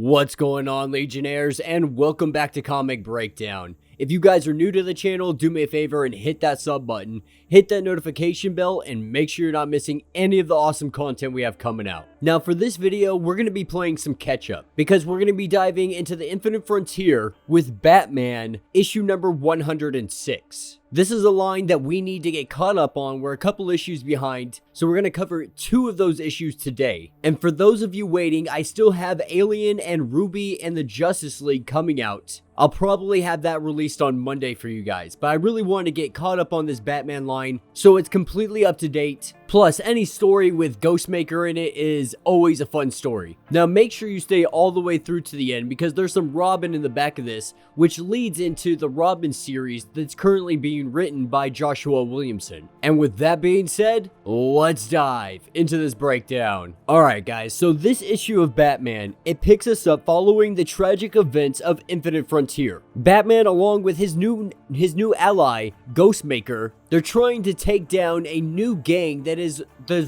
What's going on, Legionnaires, and welcome back to Comic Breakdown. If you guys are new to the channel, do me a favor and hit that sub button, hit that notification bell, and make sure you're not missing any of the awesome content we have coming out. Now for this video, we're going to be playing some catch up, because we're going to be diving into the Infinite Frontier with Batman issue number 106. This is a line that we need to get caught up on. We're a couple issues behind, so we're going to cover 2 of those issues today. And for those of you waiting, I still have Alien and Ruby and the Justice League coming out. I'll probably have that released on Monday for you guys, but I really want to get caught up on this Batman line so it's completely up to date. Plus, any story with Ghostmaker in it is always a fun story. Now make sure you stay all the way through to the end because there's some Robin in the back of this, which leads into the Robin series that's currently being written by Joshua Williamson. And with that being said, let's dive into this breakdown. Alright guys, so this issue of Batman, it picks us up following the tragic events of Infinite Frontier. Batman, along with his new ally, Ghostmaker, they're trying to take down a new gang that has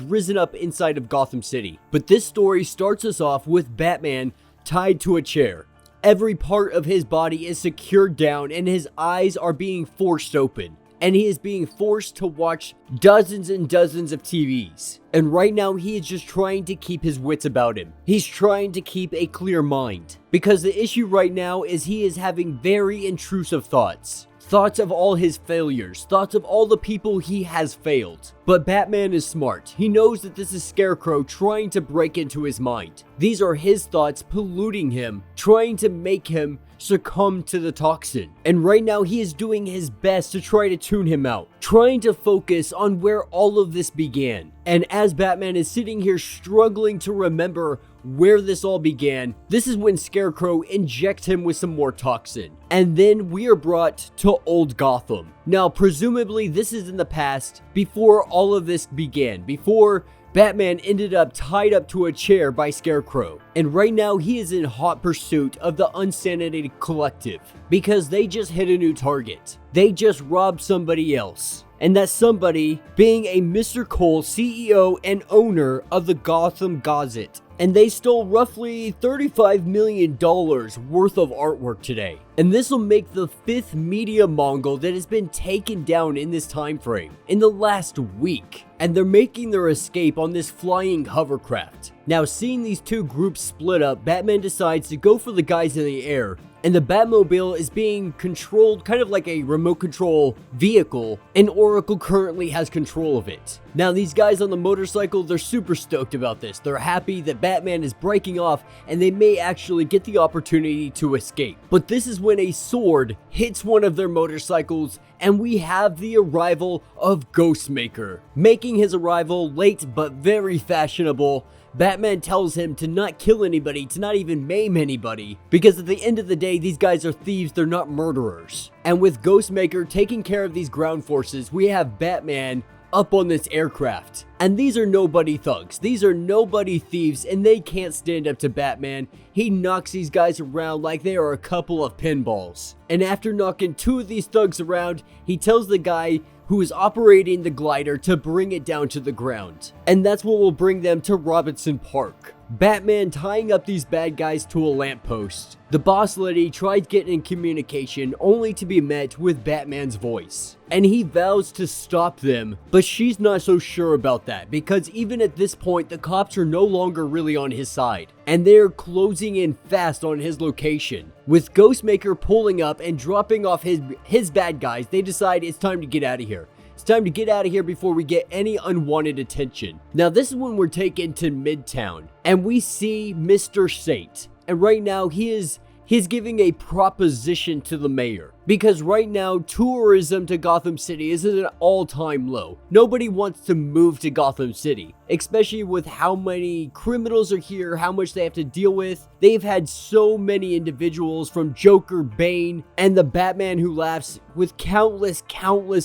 risen up inside of Gotham City. But this story starts us off with Batman tied to a chair. Every part of his body is secured down and his eyes are being forced open. And he is being forced to watch dozens and dozens of TVs. And right now he is just trying to keep his wits about him. He's trying to keep a clear mind. Because the issue right now is he is having very intrusive thoughts. Thoughts of all his failures, thoughts of all the people he has failed. But Batman is smart. He knows that this is Scarecrow trying to break into his mind. These are his thoughts polluting him, trying to make him succumb to the toxin. And right now he is doing his best to try to tune him out, trying to focus on where all of this began. And as Batman is sitting here struggling to remember where this all began, this is when Scarecrow injects him with some more toxin. And then we are brought to Old Gotham. Now, presumably this is in the past, before all of this began, before Batman ended up tied up to a chair by Scarecrow. And right now he is in hot pursuit of the Unsanity Collective because they just hit a new target. They just robbed somebody else. And that somebody being a Mr. Cole, CEO and owner of the Gotham Gazette. And they stole roughly $35 million worth of artwork today. And this will make the 5th media Mongol that has been taken down in this time frame, in the last week. And they're making their escape on this flying hovercraft. Now, seeing these 2 groups split up, Batman decides to go for the guys in the air. And the Batmobile is being controlled kind of like a remote control vehicle, and Oracle currently has control of it. Now these guys on the motorcycle, they're super stoked about this. They're happy that Batman is breaking off and they may actually get the opportunity to escape. But this is when a sword hits one of their motorcycles and we have the arrival of Ghostmaker. Making his arrival late but very fashionable, Batman tells him to not kill anybody, to not even maim anybody, because at the end of the day, these guys are thieves, they're not murderers. And with Ghostmaker taking care of these ground forces, we have Batman up on this aircraft. And these are nobody thugs, these are nobody thieves, and they can't stand up to Batman. He knocks these guys around like they are a couple of pinballs. And after knocking 2 of these thugs around, he tells the guy who is operating the glider to bring it down to the ground. And that's what will bring them to Robinson Park. Batman tying up these bad guys to a lamppost. The boss lady tries getting in communication only to be met with Batman's voice. And he vows to stop them, but she's not so sure about that because even at this point the cops are no longer really on his side. And they're closing in fast on his location. With Ghostmaker pulling up and dropping off his bad guys, they decide it's time to get out of here. It's time to get out of here before we get any unwanted attention. Now this is when we're taken to Midtown and we see Mr. Saint. And right now he's giving a proposition to the mayor. Because right now, tourism to Gotham City is at an all-time low. Nobody wants to move to Gotham City, especially with how many criminals are here, how much they have to deal with. They've had so many individuals from Joker, Bane, and the Batman Who Laughs with countless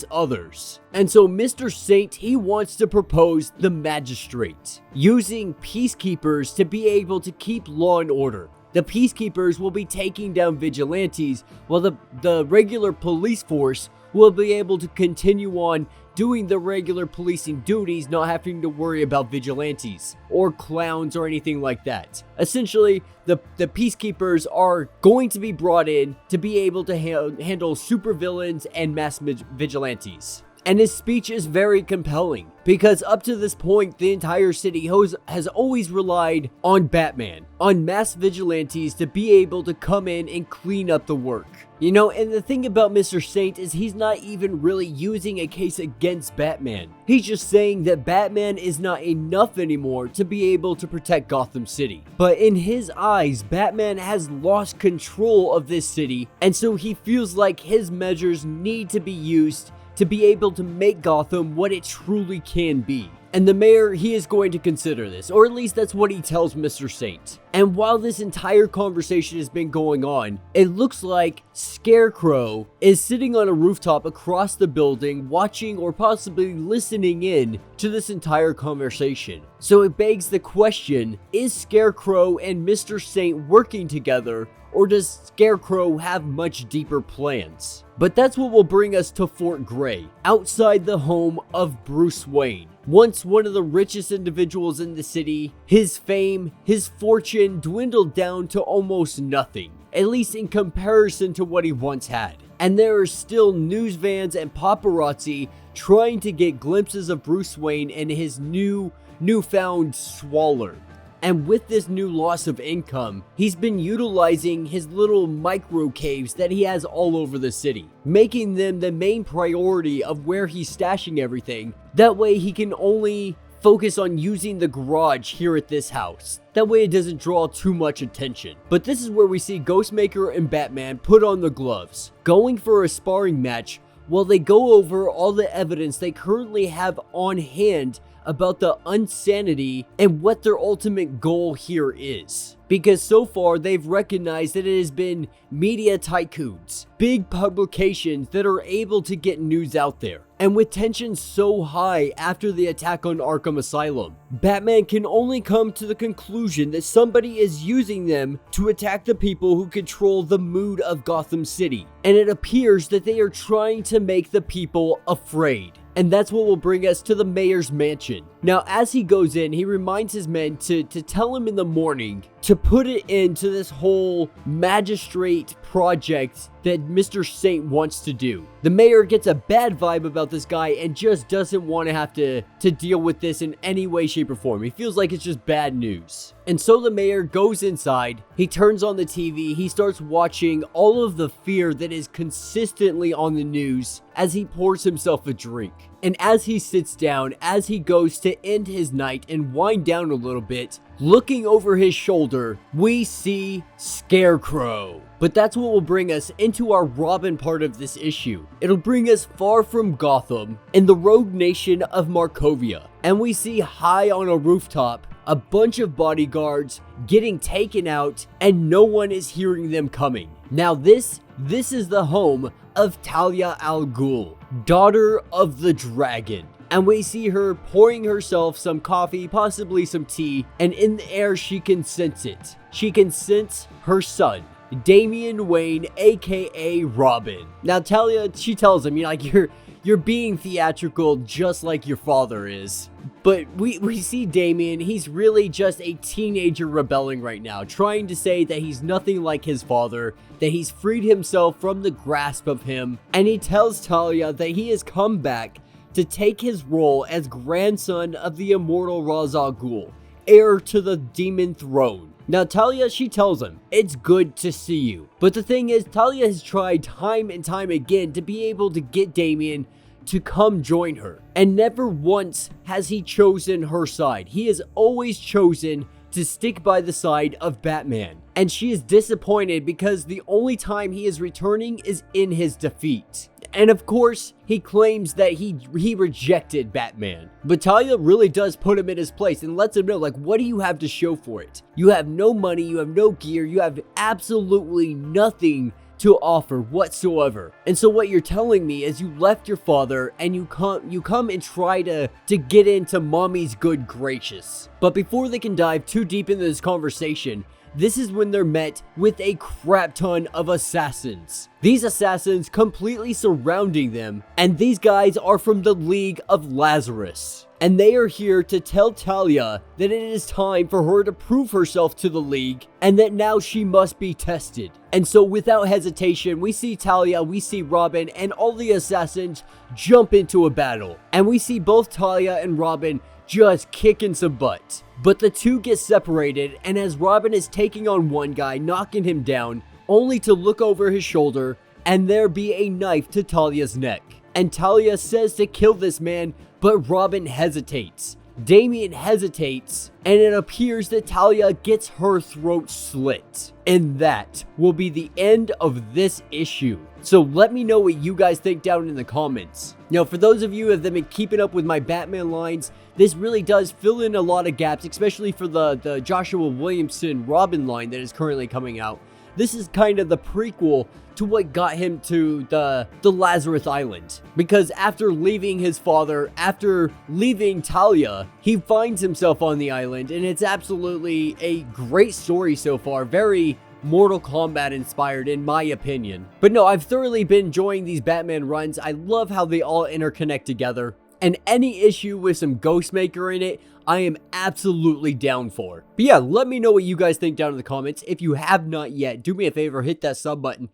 others. And so Mr. Saint, he wants to propose the magistrate, using peacekeepers to be able to keep law and order. The peacekeepers will be taking down vigilantes, while the regular police force will be able to continue on doing the regular policing duties, not having to worry about vigilantes or clowns or anything like that. Essentially, the peacekeepers are going to be brought in to be able to handle supervillains and mass vigilantes. And his speech is very compelling, because up to this point, the entire city has always relied on Batman, on mass vigilantes to be able to come in and clean up the work. You know, and the thing about Mr. Saint is he's not even really using a case against Batman. He's just saying that Batman is not enough anymore to be able to protect Gotham City. But in his eyes, Batman has lost control of this city, and so he feels like his measures need to be used to be able to make Gotham what it truly can be. And the mayor, he is going to consider this, or at least that's what he tells Mr. Saint. And while this entire conversation has been going on, it looks like Scarecrow is sitting on a rooftop across the building, watching or possibly listening in to this entire conversation. So it begs the question, is Scarecrow and Mr. Saint working together, or does Scarecrow have much deeper plans? But that's what will bring us to Fort Gray, outside the home of Bruce Wayne. Once one of the richest individuals in the city, his fame, his fortune dwindled down to almost nothing, at least in comparison to what he once had. And there are still news vans and paparazzi trying to get glimpses of Bruce Wayne and his newfound squalor. And with this new loss of income, he's been utilizing his little micro caves that he has all over the city, making them the main priority of where he's stashing everything. That way he can only focus on using the garage here at this house. That way it doesn't draw too much attention. But this is where we see Ghostmaker and Batman put on the gloves, going for a sparring match while they go over all the evidence they currently have on hand about the insanity and what their ultimate goal here is. Because so far they've recognized that it has been media tycoons, big publications that are able to get news out there. And with tensions so high after the attack on Arkham Asylum, Batman can only come to the conclusion that somebody is using them to attack the people who control the mood of Gotham City. And it appears that they are trying to make the people afraid. And that's what will bring us to the mayor's mansion. Now, as he goes in, he reminds his men to tell him in the morning to put it into this whole magistrate project that Mr. Saint wants to do. The mayor gets a bad vibe about this guy and just doesn't want to have to deal with this in any way, shape, or form. He feels like it's just bad news. And so the mayor goes inside, he turns on the TV, he starts watching all of the fear that is consistently on the news as he pours himself a drink. And as he sits down, as he goes to end his night and wind down a little bit, looking over his shoulder, we see Scarecrow. But that's what will bring us into our Robin part of this issue. It'll bring us far from Gotham in the rogue nation of Markovia. And we see high on a rooftop a bunch of bodyguards getting taken out and no one is hearing them coming. Now this is the home of Talia al Ghul, daughter of the dragon. And we see her pouring herself some coffee, possibly some tea, and in the air she can sense it. She can sense her son, Damian Wayne, aka Robin. Now Talia, she tells him, you're being theatrical just like your father is. But we see Damian, he's really just a teenager rebelling right now, trying to say that he's nothing like his father, that he's freed himself from the grasp of him, and he tells Talia that he has come back to take his role as grandson of the immortal Ra's al Ghul, heir to the demon throne. Now Talia, she tells him, it's good to see you. But the thing is, Talia has tried time and time again to be able to get Damian to come join her. And never once has he chosen her side. He has always chosen to stick by the side of Batman. And she is disappointed because the only time he is returning is in his defeat. And of course, he claims that he rejected Batman. But Talia really does put him in his place and lets him know, like, what do you have to show for it? You have no money, you have no gear, you have absolutely nothing to offer whatsoever. And so what you're telling me is you left your father and you come and try to get into mommy's good gracious. But before they can dive too deep into this conversation, this is when they're met with a crap ton of assassins. These assassins completely surrounding them, and these guys are from the League of Lazarus. And they are here to tell Talia that it is time for her to prove herself to the League, and that now she must be tested. And so without hesitation, we see Talia, we see Robin, and all the assassins jump into a battle. And we see both Talia and Robin just kicking some butt. But the two get separated, and as Robin is taking on one guy, knocking him down, only to look over his shoulder, and there be a knife to Talia's neck. And Talia says to kill this man, but Robin hesitates. Damian hesitates, and it appears that Talia gets her throat slit. And that will be the end of this issue. So let me know what you guys think down in the comments. Now, for those of you who have been keeping up with my Batman lines, this really does fill in a lot of gaps, especially for the Joshua Williamson Robin line that is currently coming out. This is kind of the prequel to what got him to the Lazarus Island. Because after leaving his father, after leaving Talia, he finds himself on the island, and it's absolutely a great story so far. Very Mortal Kombat inspired, in my opinion. But no, I've thoroughly been enjoying these Batman runs. I love how they all interconnect together. And any issue with some Ghostmaker in it, I am absolutely down for. But yeah, let me know what you guys think down in the comments. If you have not yet, do me a favor, hit that sub button.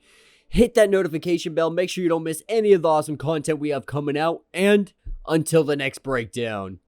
Hit that notification bell. Make sure you don't miss any of the awesome content we have coming out. And until the next breakdown.